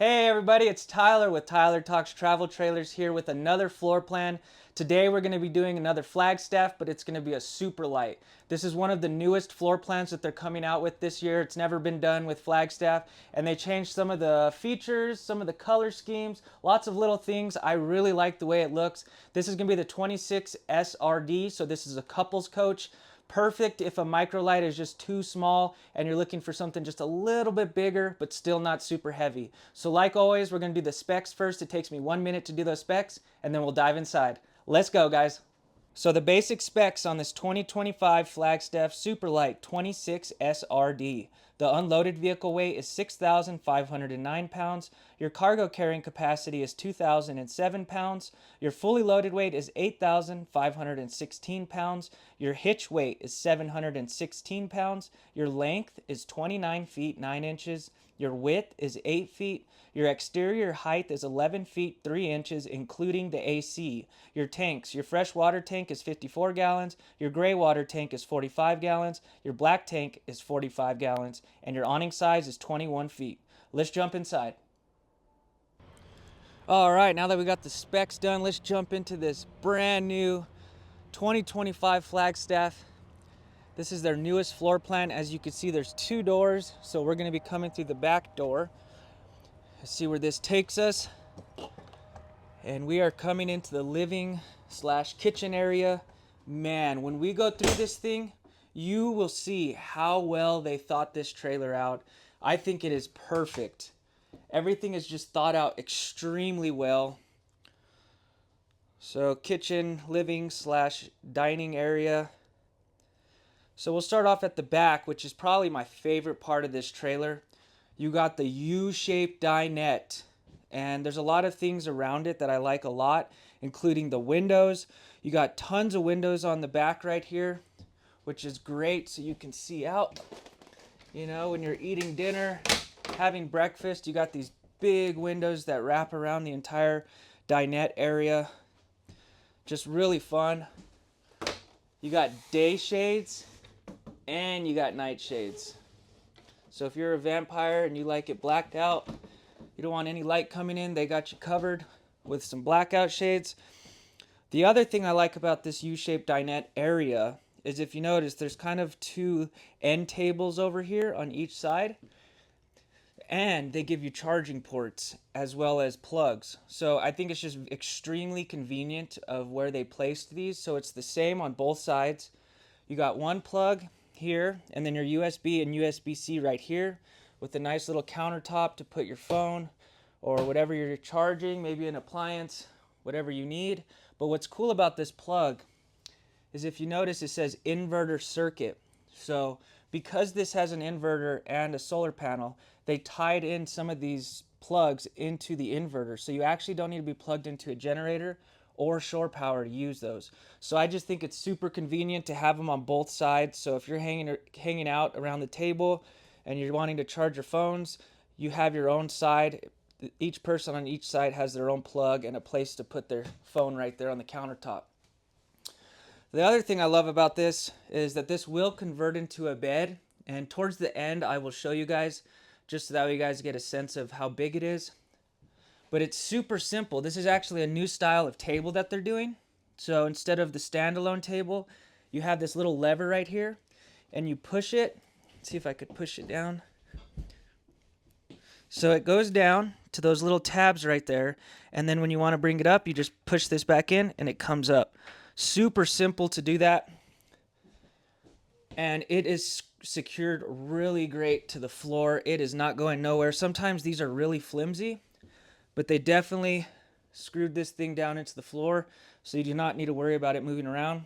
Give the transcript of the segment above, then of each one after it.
Hey everybody, it's Tyler with Tyler Talks Travel Trailers here with another floor plan. Today we're going to be doing another Flagstaff, but it's going to be a Superlite. This is one of the newest floor plans that they're coming out with this year. It's never been done with Flagstaff, and they changed some of the features, some of the color schemes, lots of little things. I really like the way it looks. This is going to be the 26 SRD, so this is a couples coach. Perfect if a microlight is just too small and you're looking for something just a little bit bigger but still not super heavy. So like always, we're going to do the specs first. It takes me 1 minute to do those specs and then we'll dive inside. Let's go, guys. So the basic specs on this 2025 Flagstaff Superlite 26 SRD. The unloaded vehicle weight is 6,509 pounds. Your cargo carrying capacity is 2,007 pounds. Your fully loaded weight is 8,516 pounds. Your hitch weight is 716 pounds. Your length is 29 feet 9 inches. Your width is 8 feet. Your exterior height is 11 feet 3 inches, including the AC. Your tanks, your fresh water tank is 54 gallons. Your gray water tank is 45 gallons. Your black tank is 45 gallons. And your awning size is 21 feet. Let's jump inside. All right, now that we got the specs done, let's jump into this brand new 2025 Flagstaff. This is their newest floor plan. As you can see, there's 2 doors, so we're going to be coming through the back door. Let's see where this takes us. And we are coming into the living / kitchen area. Man, when we go through this thing, you will see how well they thought this trailer out. I think it is perfect. Everything is just thought out extremely well. So kitchen, living / dining area. So we'll start off at the back, which is probably my favorite part of this trailer. You got the U-shaped dinette, and there's a lot of things around it that I like a lot, including the windows. You got tons of windows on the back right here, which is great so you can see out. You know, when you're eating dinner, having breakfast, you got these big windows that wrap around the entire dinette area. Just really fun. You got day shades and you got night shades. So if you're a vampire and you like it blacked out, you don't want any light coming in, they got you covered with some blackout shades. The other thing I like about this U-shaped dinette area is, if you notice, there's kind of 2 end tables over here on each side, and they give you charging ports as well as plugs. So I think it's just extremely convenient of where they placed these. So it's the same on both sides. You got one plug here, and then your USB and USB-C right here, with a nice little countertop to put your phone or whatever you're charging, maybe an appliance, whatever you need. But what's cool about this plug is, if you notice, it says inverter circuit. So because this has an inverter and a solar panel, they tied in some of these plugs into the inverter. So you actually don't need to be plugged into a generator or shore power to use those. So I just think it's super convenient to have them on both sides. So if you're hanging out around the table and you're wanting to charge your phones, you have your own side. Each person on each side has their own plug and a place to put their phone right there on the countertop. The other thing I love about this is that this will convert into a bed, and towards the end I will show you guys, just so that way you guys get a sense of how big it is. But it's super simple. This is actually a new style of table that they're doing. So instead of the standalone table, you have this little lever right here, and you push it. Let's see if I could push it down. So it goes down to those little tabs right there, and then when you want to bring it up, you just push this back in and it comes up. Super simple to do that, and it is secured really great to the floor. It is not going nowhere. Sometimes these are really flimsy, but they definitely screwed this thing down into the floor, so you do not need to worry about it moving around,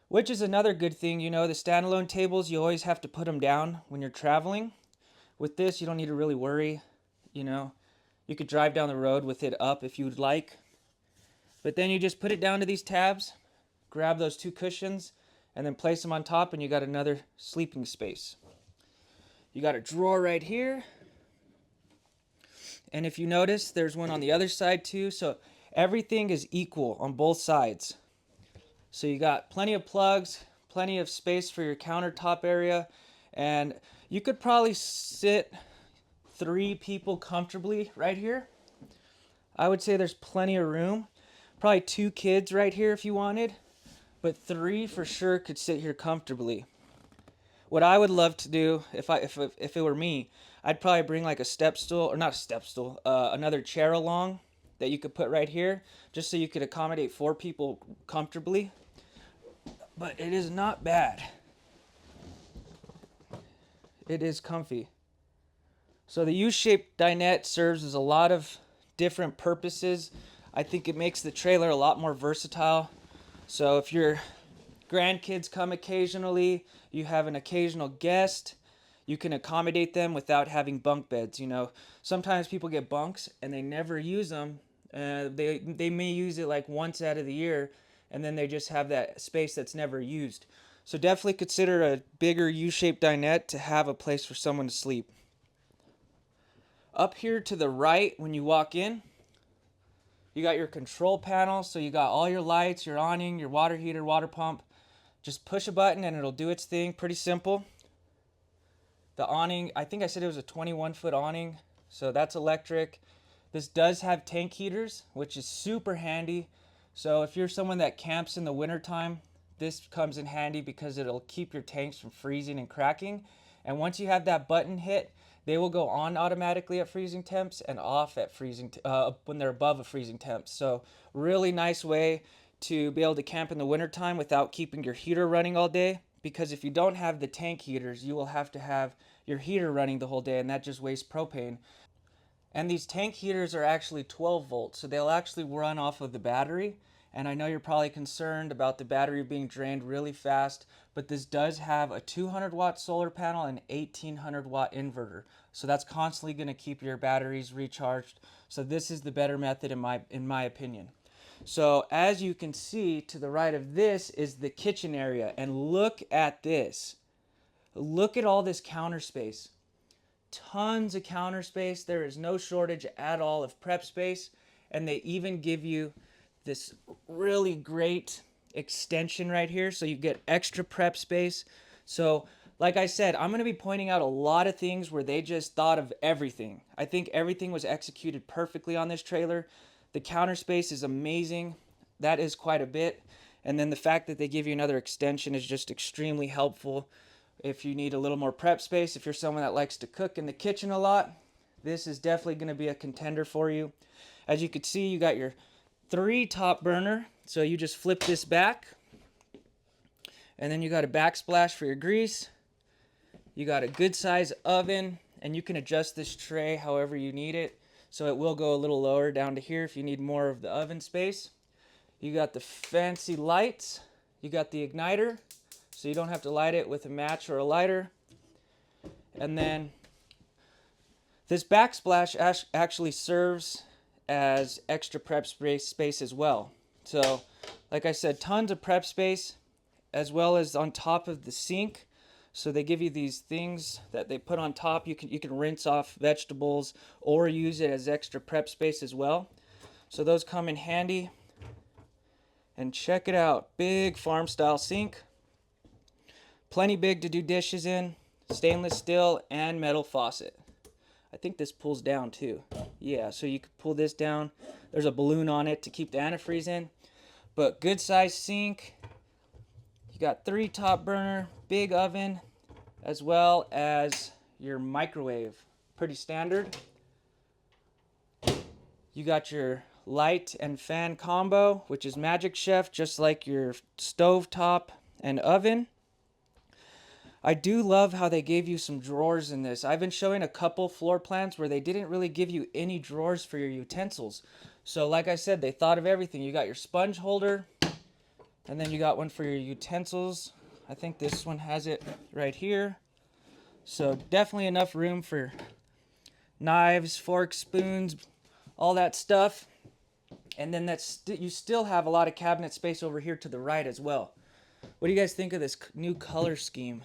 which is another good thing. You know, the standalone tables, you always have to put them down when you're traveling. With this, you don't need to really worry. You know, you could drive down the road with it up if you would like, but then you just put it down to these tabs, grab those 2 cushions, and then place them on top, and you got another sleeping space. You got a drawer right here. And if you notice, there's one on the other side too. So everything is equal on both sides. So you got plenty of plugs, plenty of space for your countertop area, and you could probably sit 3 people comfortably right here. I would say there's plenty of room. Probably 2 kids right here if you wanted, but 3 for sure could sit here comfortably. What I would love to do if it were me, I'd probably bring like a step stool, or not a step stool, another chair along that you could put right here, just so you could accommodate 4 people comfortably. But it is not bad. It is comfy. So the U-shaped dinette serves as a lot of different purposes. I think it makes the trailer a lot more versatile. So if your grandkids come occasionally, you have an occasional guest, you can accommodate them without having bunk beds. You know, sometimes people get bunks and they never use them. They may use it like once out of the year, and then they just have that space that's never used. So definitely consider a bigger U-shaped dinette to have a place for someone to sleep. Up here to the right, when you walk in, you got your control panel. So you got all your lights, your awning, your water heater, water pump. Just push a button and it'll do its thing. Pretty simple. The awning, I think I said it was a 21-foot awning, so that's electric. This does have tank heaters, which is super handy. So if you're someone that camps in the wintertime, this comes in handy because it'll keep your tanks from freezing and cracking. And once you have that button hit, they will go on automatically at freezing temps and off at when they're above a freezing temp. So really nice way to be able to camp in the wintertime without keeping your heater running all day. Because if you don't have the tank heaters, you will have to have your heater running the whole day, and that just wastes propane. And these tank heaters are actually 12 volts, so they'll actually run off of the battery. And I know you're probably concerned about the battery being drained really fast, but this does have a 200-watt solar panel and 1800-watt inverter. So that's constantly going to keep your batteries recharged. So this is the better method in my opinion. So as you can see, to the right of this is the kitchen area. And look at this. Look at all this counter space. Tons of counter space. There is no shortage at all of prep space. And they even give you this really great extension right here, so you get extra prep space. So like I said, I'm going to be pointing out a lot of things where they just thought of everything. I think everything was executed perfectly on this trailer. The counter space is amazing. That is quite a bit. And then the fact that they give you another extension is just extremely helpful. If you need a little more prep space, if you're someone that likes to cook in the kitchen a lot, this is definitely going to be a contender for you. As you can see, you got your 3 top burner, so you just flip this back, and then you got a backsplash for your grease. You got a good size oven, and you can adjust this tray however you need it, so it will go a little lower down to here if you need more of the oven space. You got the fancy lights, you got the igniter, so you don't have to light it with a match or a lighter. And then this backsplash actually serves as extra prep space as well. So like I said, tons of prep space, as well as on top of the sink. So they give you these things that they put on top. You can rinse off vegetables or use it as extra prep space as well. So those come in handy. And check it out, big farm style sink, plenty big to do dishes in, stainless steel and metal faucet. I think this pulls down too. Yeah, so you can pull this down. There's a balloon on it to keep the antifreeze in. But good size sink. You got 3 top burner, big oven, as well as your microwave. Pretty standard. You got your light and fan combo, which is Magic Chef, just like your stove top and oven. I do love how they gave you some drawers in this. I've been showing a couple floor plans where they didn't really give you any drawers for your utensils. So like I said, they thought of everything. You got your sponge holder, and then you got one for your utensils. I think this one has it right here. So definitely enough room for knives, forks, spoons, all that stuff. And then you still have a lot of cabinet space over here to the right as well. What do you guys think of this new color scheme?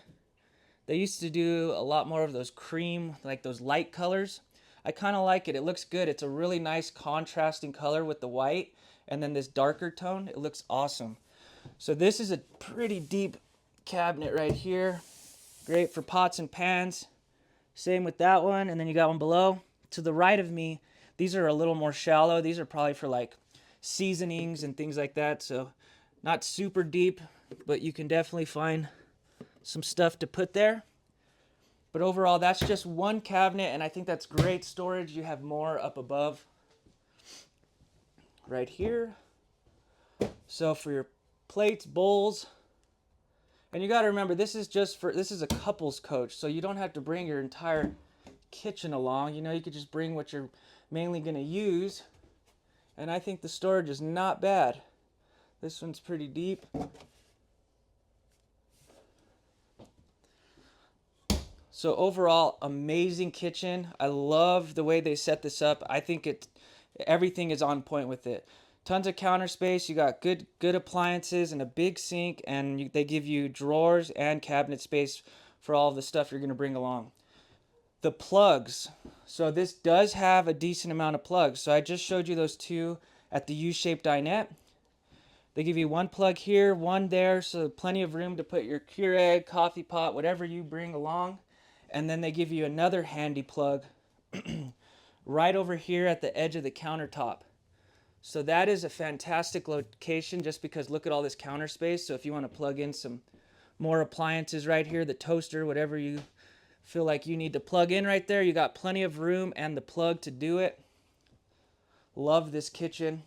They used to do a lot more of those cream, like those light colors. I kind of like it. It looks good. It's a really nice contrasting color with the white. And then this darker tone, it looks awesome. So this is a pretty deep cabinet right here. Great for pots and pans. Same with that one, and then you got one below. To the right of me, these are a little more shallow. These are probably for like seasonings and things like that, so not super deep, but you can definitely find some stuff to put there. But overall, that's just one cabinet, and I think that's great storage. You have more up above right here. So for your plates, bowls, and you got to remember, this is a couples coach, so you don't have to bring your entire kitchen along. You know, you could just bring what you're mainly going to use, and I think the storage is not bad. This one's pretty deep. So overall, amazing kitchen. I love the way they set this up. I think everything is on point with it. Tons of counter space. You got good appliances and a big sink, and they give you drawers and cabinet space for all of the stuff you're going to bring along. The plugs. So this does have a decent amount of plugs. So I just showed you those two at the U-shaped dinette. They give you one plug here, one there, so plenty of room to put your Keurig, coffee pot, whatever you bring along. And then they give you another handy plug right over here at the edge of the countertop. So that is a fantastic location just because look at all this counter space. So if you want to plug in some more appliances right here, the toaster, whatever you feel like you need to plug in right there, you got plenty of room and the plug to do it. Love this kitchen.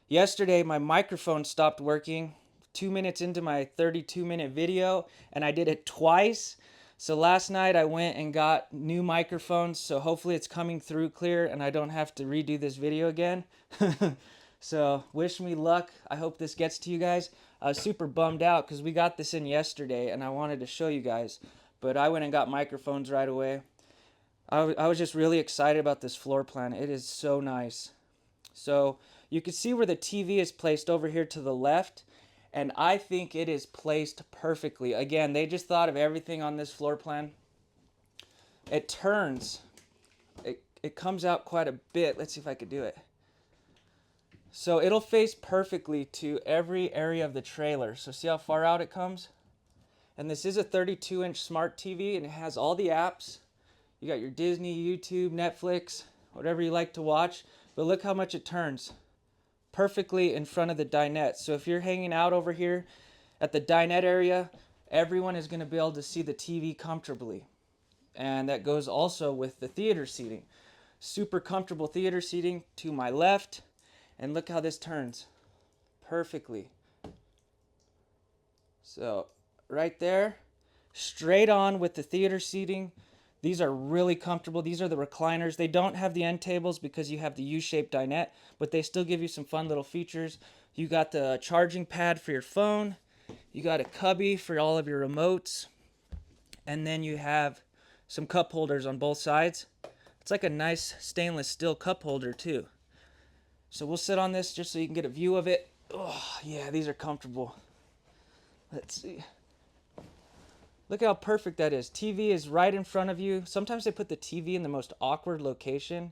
Yesterday, my microphone stopped working 2 minutes into my 32-minute video, and I did it twice. So last night I went and got new microphones, so hopefully it's coming through clear and I don't have to redo this video again. So wish me luck. I hope this gets to you guys. I was super bummed out because we got this in yesterday and I wanted to show you guys, but I went and got microphones right away. I was just really excited about this floor plan. It is so nice. So you can see where the TV is placed over here to the left, and I think it is placed perfectly. Again, they just thought of everything on this floor plan. It turns. It comes out quite a bit. Let's see if I could do it. So it'll face perfectly to every area of the trailer. So see how far out it comes? And this is a 32-inch smart TV, and it has all the apps. You got your Disney, YouTube, Netflix, whatever you like to watch. But look how much it turns. Perfectly in front of the dinette. So if you're hanging out over here at the dinette area, everyone is going to be able to see the TV comfortably. And that goes also with the theater seating. Super comfortable theater seating to my left. And look how this turns. Perfectly. So right there, straight on with the theater seating. These are really comfortable. These are the recliners. They don't have the end tables because you have the U-shaped dinette, but they still give you some fun little features. You got the charging pad for your phone. You got a cubby for all of your remotes. And then you have some cup holders on both sides. It's like a nice stainless steel cup holder too. So we'll sit on this just so you can get a view of it. Oh, yeah, these are comfortable. Let's see. Look how perfect that is. TV is right in front of you. Sometimes they put the TV in the most awkward location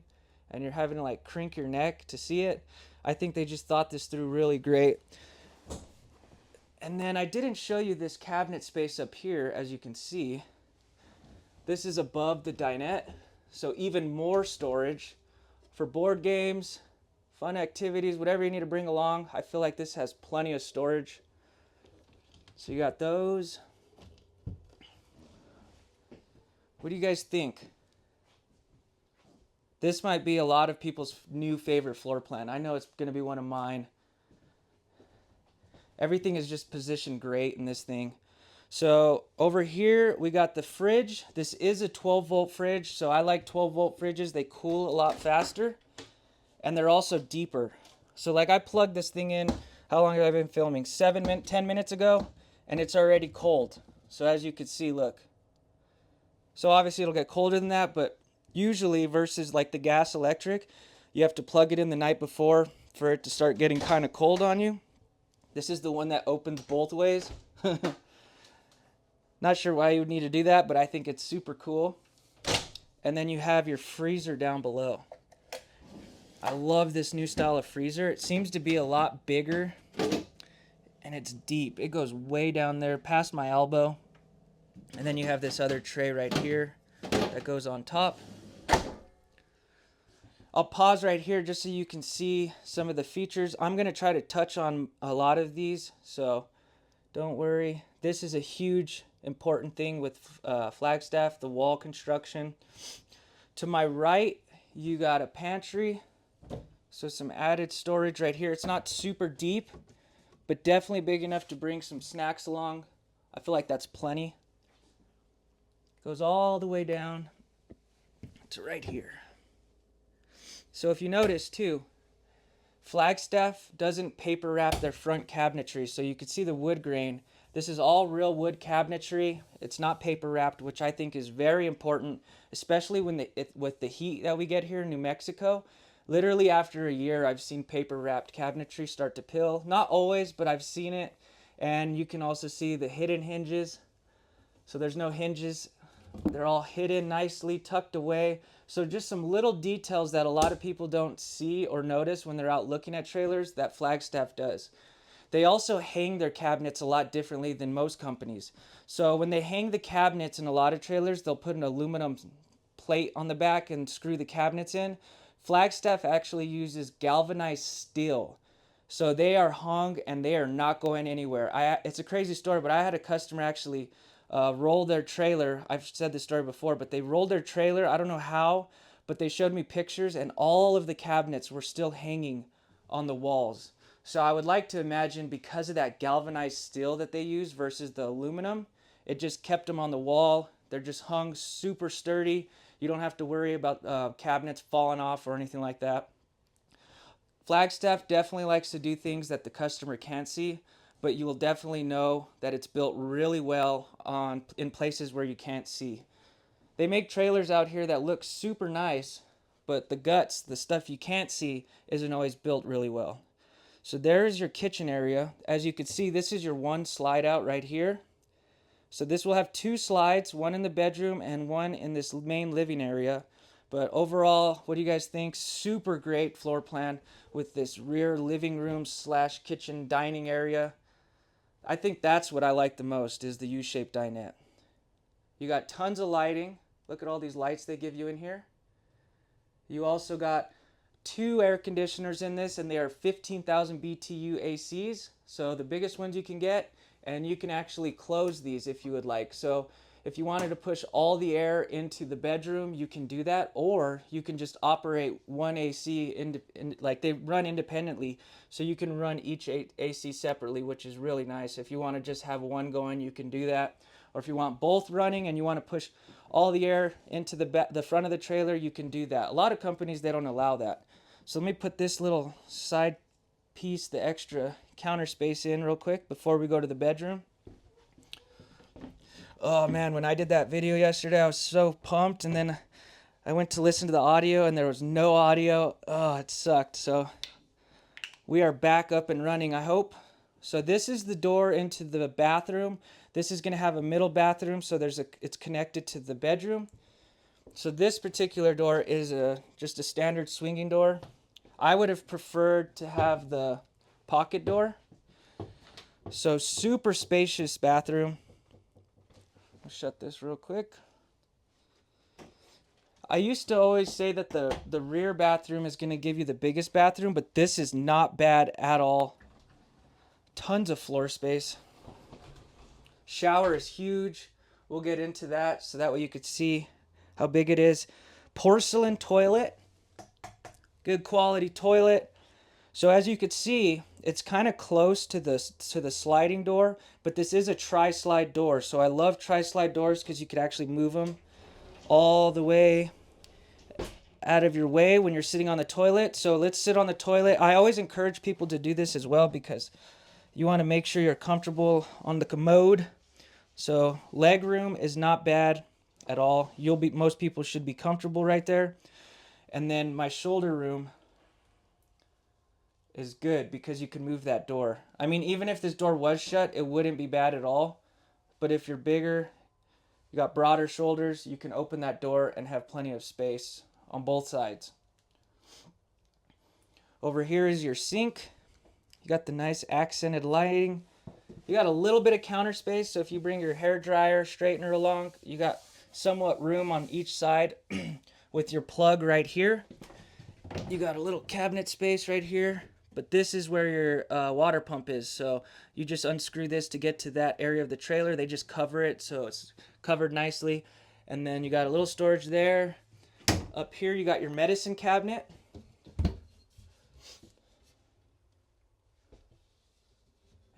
and you're having to like crink your neck to see it. I think they just thought this through really great. And then I didn't show you this cabinet space up here, as you can see. This is above the dinette, so even more storage for board games, fun activities, whatever you need to bring along. I feel like this has plenty of storage. So you got those. What do you guys think? This might be a lot of people's new favorite floor plan. I know it's going to be one of mine. Everything is just positioned great in this thing. So over here, we got the fridge. This is a 12-volt fridge, so I like 12-volt fridges. They cool a lot faster, and they're also deeper. So like I plugged this thing in, how long have I been filming? 10 minutes ago, and it's already cold. So as you can see, look. So obviously it'll get colder than that, but usually versus like the gas electric, you have to plug it in the night before for it to start getting kind of cold on you. This is the one that opens both ways. Not sure why you would need to do that, but I think it's super cool. And then you have your freezer down below. I love this new style of freezer. It seems to be a lot bigger, and it's deep. It goes way down there past my elbow. And then you have this other tray right here that goes on top. I'll pause right here just so you can see some of the features. I'm going to try to touch on a lot of these, so don't worry. This is a huge important thing with Flagstaff, the wall construction. To my right, you got a pantry, so some added storage right here. It's not super deep, but definitely big enough to bring some snacks along. I feel like that's plenty. Goes all the way down to right here. So if you notice too, Flagstaff doesn't paper wrap their front cabinetry, so you can see the wood grain. This is all real wood cabinetry. It's not paper wrapped, which I think is very important, especially when with the heat that we get here in New Mexico. Literally after a year, I've seen paper wrapped cabinetry start to pill. Not always, but I've seen it. And you can also see the hidden hinges. So there's no hinges. They're all hidden nicely, tucked away. So just some little details that a lot of people don't see or notice when they're out looking at trailers that Flagstaff does. They also hang their cabinets a lot differently than most companies. So when they hang the cabinets in a lot of trailers, they'll put an aluminum plate on the back and screw the cabinets in. Flagstaff actually uses galvanized steel. So they are hung and they are not going anywhere. It's a crazy story, but I had a customer actually roll their trailer. I've said this story before, but they rolled their trailer. I don't know how, but they showed me pictures and all of the cabinets were still hanging on the walls. So I would like to imagine because of that galvanized steel that they use versus the aluminum, it just kept them on the wall. They're just hung super sturdy. You don't have to worry about cabinets falling off or anything like that. Flagstaff definitely likes to do things that the customer can't see, but you will definitely know that it's built really well in places where you can't see. They make trailers out here that look super nice, but the guts, the stuff you can't see, isn't always built really well. So there's your kitchen area. As you can see, this is your one slide out right here. So this will have two slides, one in the bedroom and one in this main living area. But overall, what do you guys think? Super great floor plan with this rear living room / kitchen dining area. I think that's what I like the most is the U-shaped dinette. You got tons of lighting. Look at all these lights they give you in here. You also got 2 air conditioners in this, and they are 15,000 BTU ACs. So the biggest ones you can get, and you can actually close these if you would like. So if you wanted to push all the air into the bedroom, you can do that, or you can just operate one AC, like they run independently, so you can run each AC separately, which is really nice. If you want to just have one going, you can do that. Or if you want both running and you want to push all the air into the front of the trailer, you can do that. A lot of companies, they don't allow that. So let me put this little side piece, the extra counter space in real quick before we go to the bedroom. Oh man, when I did that video yesterday, I was so pumped, and then I went to listen to the audio and there was no audio. Oh, it sucked. So we are back up and running, I hope. So this is the door into the bathroom. This is going to have a middle bathroom, so it's connected to the bedroom. So this particular door is just a standard swinging door. I would have preferred to have the pocket door. So super spacious bathroom. I'll shut this real quick. I used to always say that the rear bathroom is going to give you the biggest bathroom, but this is not bad at all. Tons of floor space. Shower is huge. We'll get into that so that way you could see how big it is. Porcelain toilet. Good quality toilet. So as you could see, it's kind of close to the sliding door, but this is a tri-slide door. So I love tri-slide doors because you could actually move them all the way out of your way when you're sitting on the toilet. So let's sit on the toilet. I always encourage people to do this as well because you want to make sure you're comfortable on the commode. So leg room is not bad at all. Most people should be comfortable right there. And then my shoulder room is good because you can move that door. I mean, even if this door was shut, it wouldn't be bad at all. But if you're bigger, you got broader shoulders, you can open that door and have plenty of space on both sides. Over here is your sink. You got the nice accented lighting. You got a little bit of counter space, so if you bring your hair dryer, straightener along, you got somewhat room on each side with your plug right here. You got a little cabinet space right here, but this is where your water pump is. So you just unscrew this to get to that area of the trailer. They just cover it so it's covered nicely. And then you got a little storage there. Up here you got your medicine cabinet.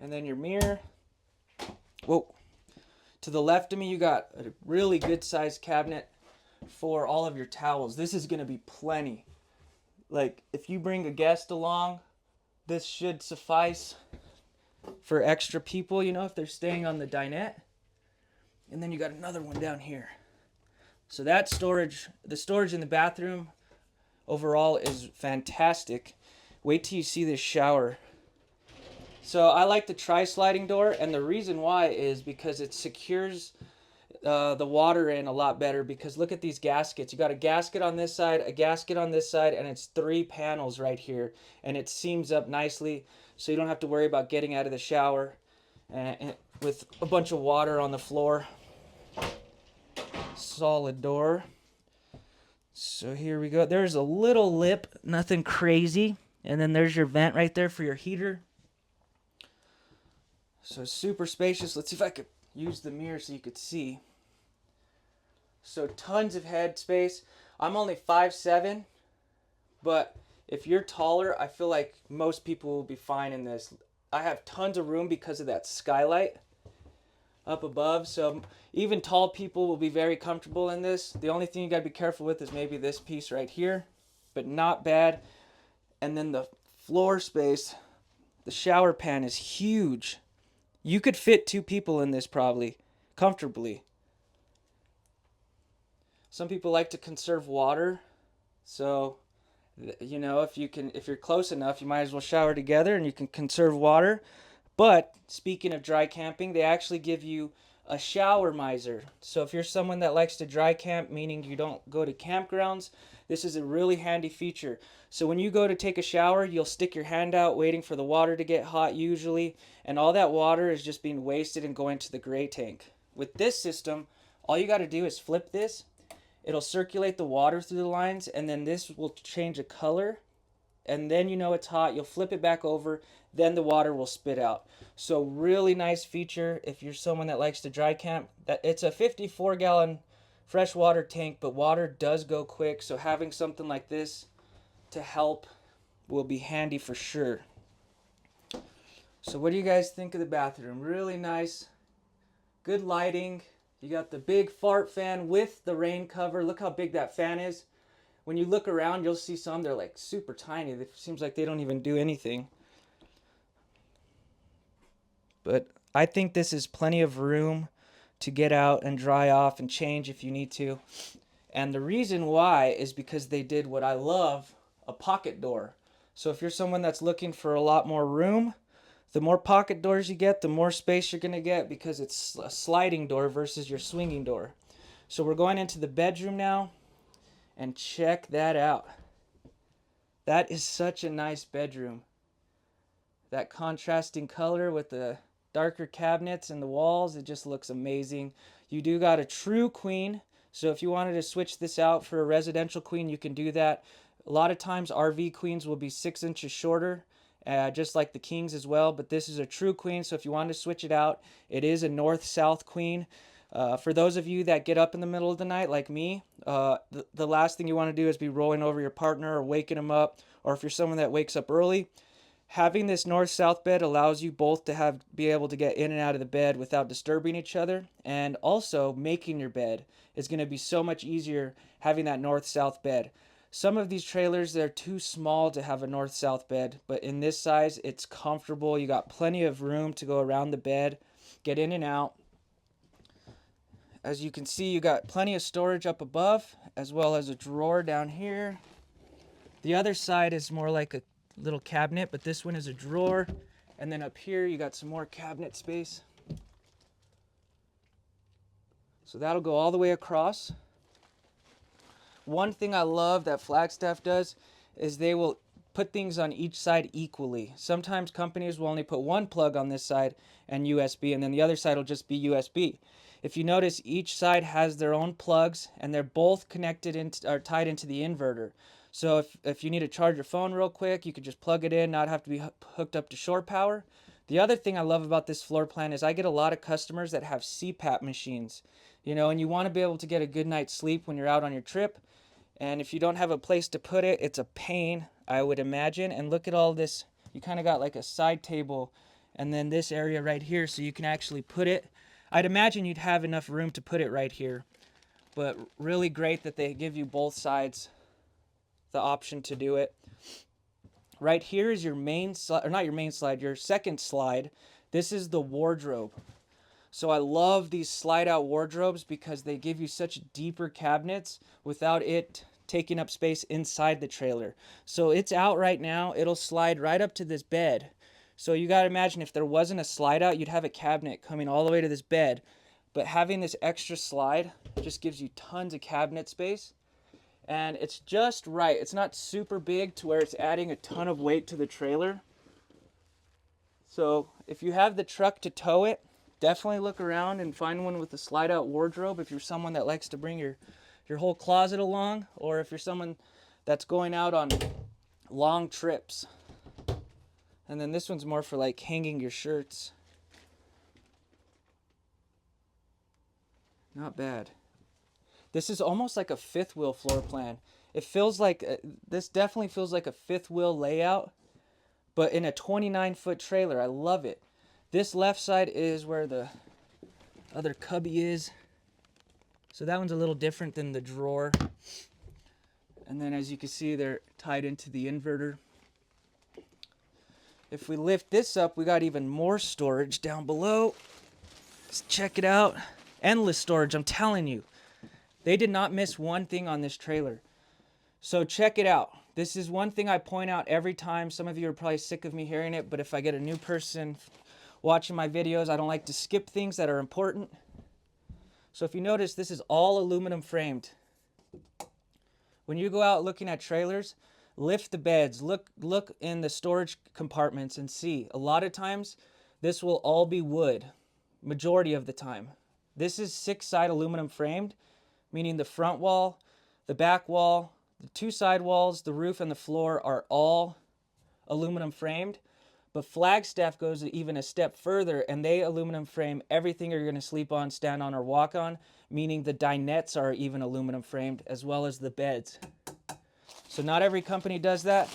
And then your mirror. Whoa. To the left of me you got a really good sized cabinet for all of your towels. This is going to be plenty. Like, if you bring a guest along, this should suffice for extra people, you know, if they're staying on the dinette. And then you got another one down here. So that storage, the storage in the bathroom overall is fantastic. Wait till you see this shower. So I like the tri-sliding door, and the reason why is because it secures the water in a lot better, because look at these gaskets. You got a gasket on this side, a gasket on this side, and it's 3 panels right here, and it seams up nicely so you don't have to worry about getting out of the shower and with a bunch of water on the floor. Solid door. So here we go. There's a little lip, nothing crazy, and then there's your vent right there for your heater. So super spacious. Let's see if I could use the mirror so you could see. So tons of head space. I'm only 5'7", but if you're taller, I feel like most people will be fine in this. I have tons of room because of that skylight up above, so even tall people will be very comfortable in this. The only thing you got to be careful with is maybe this piece right here, but not bad. And then the floor space, the shower pan is huge. You could fit 2 people in this probably comfortably. Some people like to conserve water, so you know, if you're close enough, you might as well shower together and you can conserve water. But speaking of dry camping, they actually give you a shower miser. So if you're someone that likes to dry camp, meaning you don't go to campgrounds, this is a really handy feature. So when you go to take a shower, you'll stick your hand out waiting for the water to get hot usually, and all that water is just being wasted and going to the gray tank. With this system, all you got to do is flip this. It'll circulate the water through the lines, and then this will change a color, and then you know it's hot. You'll flip it back over, then the water will spit out. So really nice feature if you're someone that likes to dry camp. That it's a 54-gallon freshwater tank, but water does go quick, so having something like this to help will be handy for sure. So what do you guys think of the bathroom? Really nice, good lighting. You got the big fart fan with the rain cover. Look how big that fan is. When you look around, you'll see some, they're like super tiny. It seems like they don't even do anything. But I think this is plenty of room to get out and dry off and change if you need to. And the reason why is because they did what I love, a pocket door. So if you're someone that's looking for a lot more room, the more pocket doors you get, the more space you're going to get, because it's a sliding door versus your swinging door. So we're going into the bedroom now, and check that out. That is such a nice bedroom. That contrasting color with the darker cabinets and the walls, it just looks amazing. You do got a true queen, so if you wanted to switch this out for a residential queen, you can do that. A lot of times RV queens will be 6 inches shorter, just like the kings as well, but this is a true queen, so if you wanted to switch it out, it is a north-south queen. For those of you that get up in the middle of the night like me, the last thing you want to do is be rolling over your partner or waking them up, or if you're someone that wakes up early, having this north-south bed allows you both to be able to get in and out of the bed without disturbing each other, and also making your bed is going to be so much easier having that north-south bed. Some of these trailers, they're too small to have a north-south bed, but in this size, it's comfortable. You got plenty of room to go around the bed, get in and out. As you can see, you got plenty of storage up above, as well as a drawer down here. The other side is more like a little cabinet, but this one is a drawer. And then up here, you got some more cabinet space. So that'll go all the way across. One thing I love that Flagstaff does is they will put things on each side equally. Sometimes companies will only put one plug on this side and USB, and then the other side will just be USB. If you notice, each side has their own plugs, and they're both connected into, or tied into the inverter. So if you need to charge your phone real quick, you could just plug it in, not have to be hooked up to shore power. The other thing I love about this floor plan is I get a lot of customers that have CPAP machines, you know, and you want to be able to get a good night's sleep when you're out on your trip. And if you don't have a place to put it, it's a pain, I would imagine. And look at all this. You kind of got like a side table and then this area right here, so you can actually put it. I'd imagine you'd have enough room to put it right here. But really great that they give you both sides the option to do it. Right here is your main slide, or not your main slide, your second slide. This is the wardrobe. So I love these slide out wardrobes because they give you such deeper cabinets without it taking up space inside the trailer. So it's out right now. It'll slide right up to this bed. So you got to imagine if there wasn't a slide out, you'd have a cabinet coming all the way to this bed. But having this extra slide just gives you tons of cabinet space. And it's just right. It's not super big to where it's adding a ton of weight to the trailer. So if you have the truck to tow it, definitely look around and find one with a slide out wardrobe if you're someone that likes to bring your whole closet along, or if you're someone that's going out on long trips. And then this one's more for like hanging your shirts. Not bad. This is almost like a fifth wheel floor plan. It feels like, this definitely feels like a fifth wheel layout, but in a 29-foot trailer. I love it. This left side is where the other cubby is. So that one's a little different than the drawer. And then as you can see, they're tied into the inverter. If we lift this up, we got even more storage down below. Let's check it out. Endless storage, I'm telling you. They did not miss one thing on this trailer. So check it out. This is one thing I point out every time. Some of you are probably sick of me hearing it, but if I get a new person watching my videos, I don't like to skip things that are important. So if you notice, this is all aluminum framed. When you go out looking at trailers, lift the beds, look in the storage compartments and see. A lot of times, this will all be wood, majority of the time. This is 6-side aluminum framed, meaning the front wall, the back wall, the 2 side walls, the roof, and the floor are all aluminum framed. But Flagstaff goes even a step further, and they aluminum frame everything you're going to sleep on, stand on, or walk on, meaning the dinettes are even aluminum framed, as well as the beds. So not every company does that.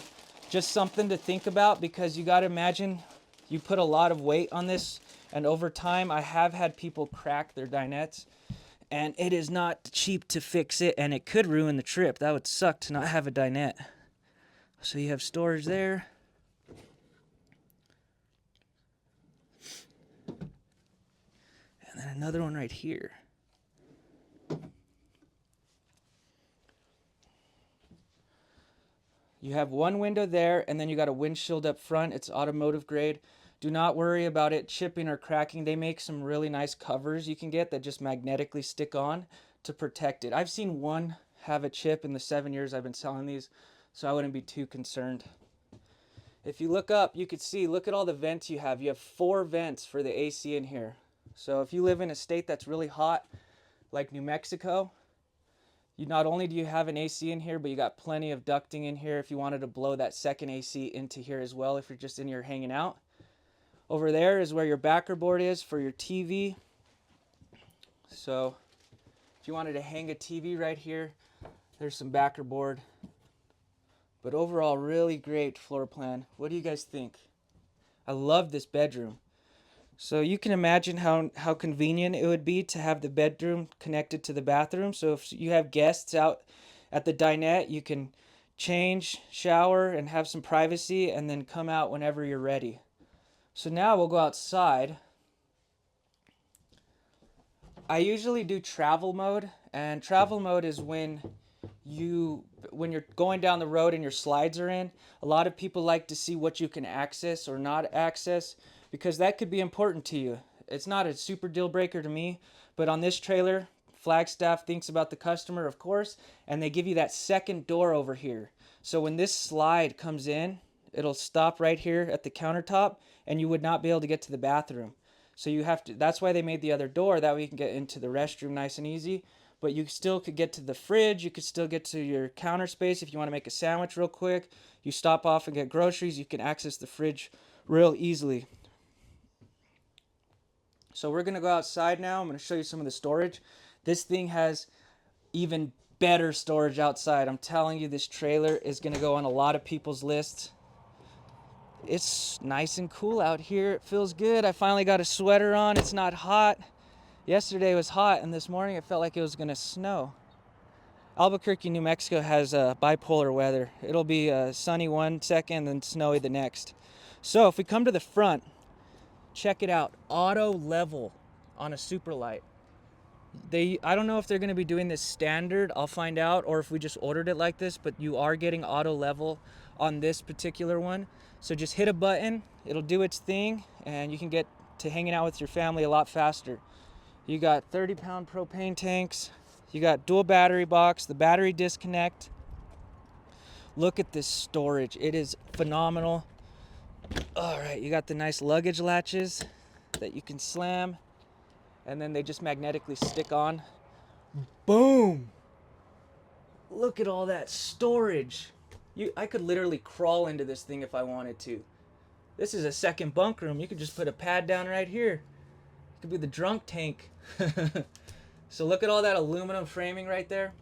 Just something to think about, because you got to imagine you put a lot of weight on this, and over time I have had people crack their dinettes. And it is not cheap to fix it, and it could ruin the trip. That would suck to not have a dinette. So you have storage there. And then another one right here. You have one window there, and then you got a windshield up front. It's automotive grade. Do not worry about it chipping or cracking. They make some really nice covers you can get that just magnetically stick on to protect it. I've seen one have a chip in the 7 years I've been selling these, so I wouldn't be too concerned. If you look up, you could see, look at all the vents you have. You have 4 vents for the AC in here. So if you live in a state that's really hot, like New Mexico, you not only do you have an AC in here, but you got plenty of ducting in here if you wanted to blow that second AC into here as well, if you're just in here hanging out. Over there is where your backer board is for your TV. So if you wanted to hang a TV right here, there's some backer board. But overall, really great floor plan. What do you guys think? I love this bedroom. So you can imagine how convenient it would be to have the bedroom connected to the bathroom. So if you have guests out at the dinette, you can change, shower, and have some privacy, and then come out whenever you're ready. So now we'll go outside. I usually do travel mode, and travel mode is when you're going down the road and your slides are in. A lot of people like to see what you can access or not access, because that could be important to you. It's not a super deal breaker to me, but on this trailer, Flagstaff thinks about the customer, of course, and they give you that second door over here. So when this slide comes in, it'll stop right here at the countertop, and you would not be able to get to the bathroom. So you have to, that's why they made the other door, that way you can get into the restroom nice and easy. But you still could get to the fridge, you could still get to your counter space if you want to make a sandwich real quick. You stop off and get groceries, you can access the fridge real easily. So we're gonna go outside now. I'm gonna show you some of the storage. This thing has even better storage outside. I'm telling you, this trailer is gonna go on a lot of people's lists. It's nice and cool out here. It feels good. I finally got a sweater on. It's not hot. Yesterday was hot, and this morning it felt like it was gonna snow. Albuquerque, New Mexico has bipolar weather. It'll be sunny one second and snowy the next. So if we come to the front, check it out. Auto level on a Superlite. I don't know if they're going to be doing this standard. I'll find out, or if we just ordered it like this, but you are getting auto level on this particular one. So just hit a button, it'll do its thing, and you can get to hanging out with your family a lot faster. You got 30-pound propane tanks. You got dual battery box, the battery disconnect. Look at this storage. It is phenomenal. All right, you got the nice luggage latches that you can slam, and then they just magnetically stick on. Boom! Look at all that storage. I could literally crawl into this thing if I wanted to. This is a second bunk room. You could just put a pad down right here. It could be the drunk tank. So look at all that aluminum framing right there.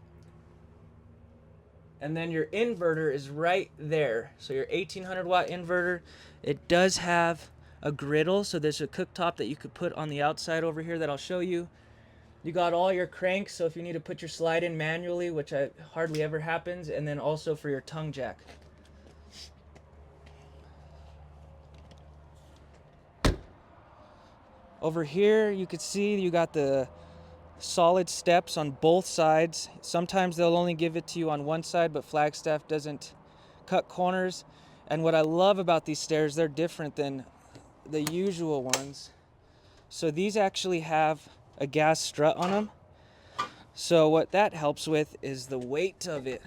And then your inverter is right there. So your 1800 watt inverter, it does have a griddle. So there's a cooktop that you could put on the outside over here that I'll show you. You got all your cranks, so if you need to put your slide in manually, which hardly ever happens, and then also for your tongue jack. Over here you can see you got the solid steps on both sides. Sometimes they'll only give it to you on one side, but Flagstaff doesn't cut corners. And what I love about these stairs, they're different than the usual ones. So these actually have a gas strut on them. So what that helps with is the weight of it.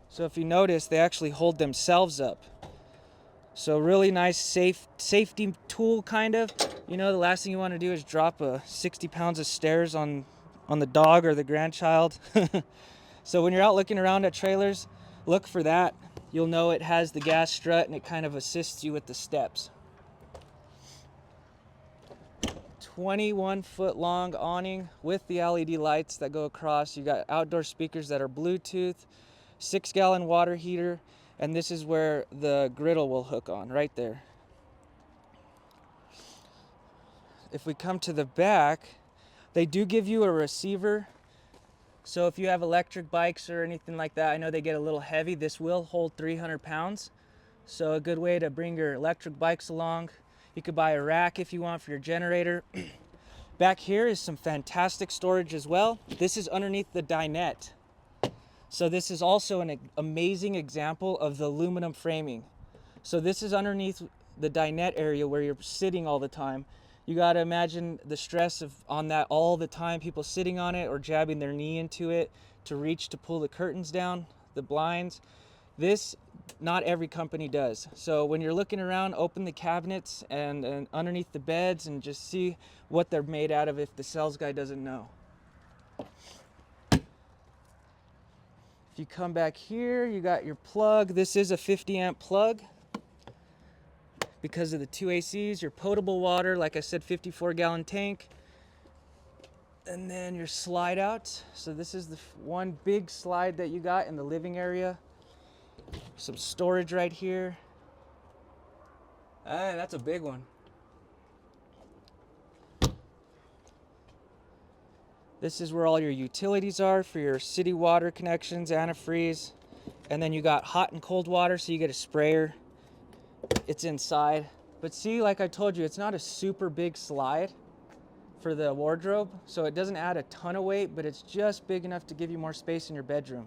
So if you notice, they actually hold themselves up. So really nice safety tool, kind of. You know, the last thing you want to do is drop 60 pounds of stairs on the dog or the grandchild. So when you're out looking around at trailers, look for that. You'll know it has the gas strut, and it kind of assists you with the steps. 21-foot long awning with the LED lights that go across. You got outdoor speakers that are Bluetooth, 6-gallon water heater, and this is where the griddle will hook on, right there. If we come to the back, they do give you a receiver. So if you have electric bikes or anything like that, I know they get a little heavy. This will hold 300 pounds. So a good way to bring your electric bikes along. You could buy a rack if you want for your generator. Back here is some fantastic storage as well. This is underneath the dinette. So this is also an amazing example of the aluminum framing. So this is underneath the dinette area where you're sitting all the time. You got to imagine the stress on that all the time, people sitting on it or jabbing their knee into it to reach to pull the curtains down, the blinds. This, not every company does. So when you're looking around, open the cabinets and underneath the beds and just see what they're made out of if the sales guy doesn't know. If you come back here, you got your plug. This is a 50 amp plug because of the 2 ACs. Your potable water, like I said, 54-gallon tank. And then your slide out. So this is the one big slide that you got in the living area. Some storage right here. That's a big one. This is where all your utilities are for your city water connections, antifreeze. And then you got hot and cold water, so you get a sprayer. It's inside. But see, like I told you, it's not a super big slide for the wardrobe, so it doesn't add a ton of weight, but it's just big enough to give you more space in your bedroom.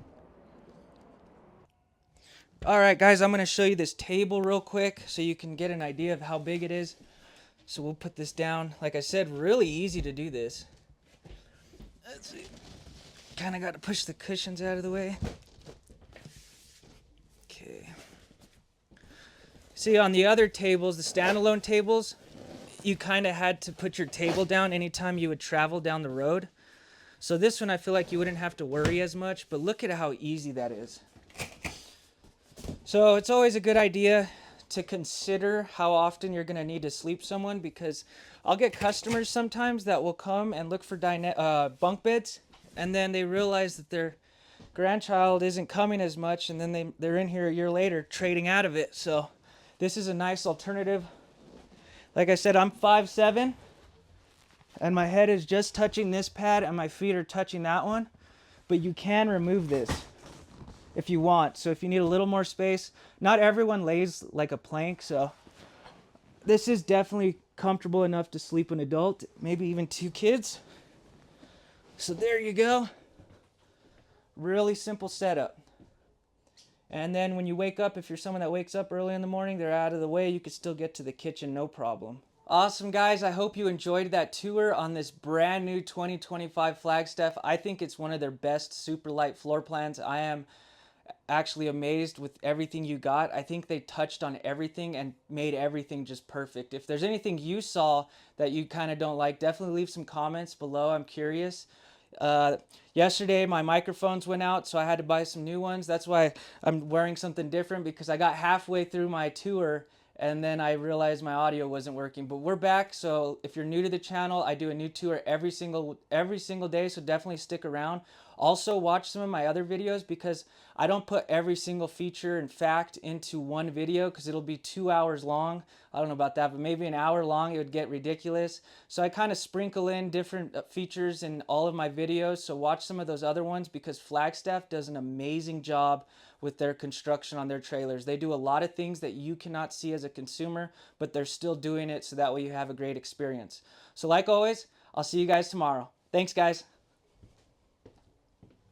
All right, guys, I'm going to show you this table real quick so you can get an idea of how big it is. So we'll put this down. Like I said, really easy to do this. Let's see. Kind of got to push the cushions out of the way. See, on the other tables, the standalone tables, you kind of had to put your table down anytime you would travel down the road. So this one, I feel like you wouldn't have to worry as much, but look at how easy that is. So it's always a good idea to consider how often you're going to need to sleep someone, because I'll get customers sometimes that will come and look for bunk beds, and then they realize that their grandchild isn't coming as much, and then they're in here a year later trading out of it. So this is a nice alternative. Like I said, I'm 5'7", and my head is just touching this pad and my feet are touching that one, but you can remove this if you want. So if you need a little more space, not everyone lays like a plank, so this is definitely comfortable enough to sleep an adult, maybe even 2 kids. So there you go. Really simple setup. And then when you wake up, if you're someone that wakes up early in the morning, they're out of the way, you can still get to the kitchen, no problem. Awesome, guys. I hope you enjoyed that tour on this brand new 2025 Flagstaff. I think it's one of their best Superlite floor plans. I am actually amazed with everything you got. I think they touched on everything and made everything just perfect. If there's anything you saw that you kind of don't like, definitely leave some comments below. I'm curious. Yesterday my microphones went out, so I had to buy some new ones. That's why I'm wearing something different, because I got halfway through my tour and then I realized my audio wasn't working. But we're back, so if you're new to the channel, I do a new tour every single day, so definitely stick around. Also watch some of my other videos, because I don't put every single feature and fact into one video, because it'll be 2 hours long. I don't know about that, but maybe an hour long, it would get ridiculous. So I kind of sprinkle in different features in all of my videos, so watch some of those other ones, because Flagstaff does an amazing job with their construction on their trailers. They do a lot of things that you cannot see as a consumer, but they're still doing it, so that way you have a great experience. So like always, I'll see you guys tomorrow. Thanks, guys.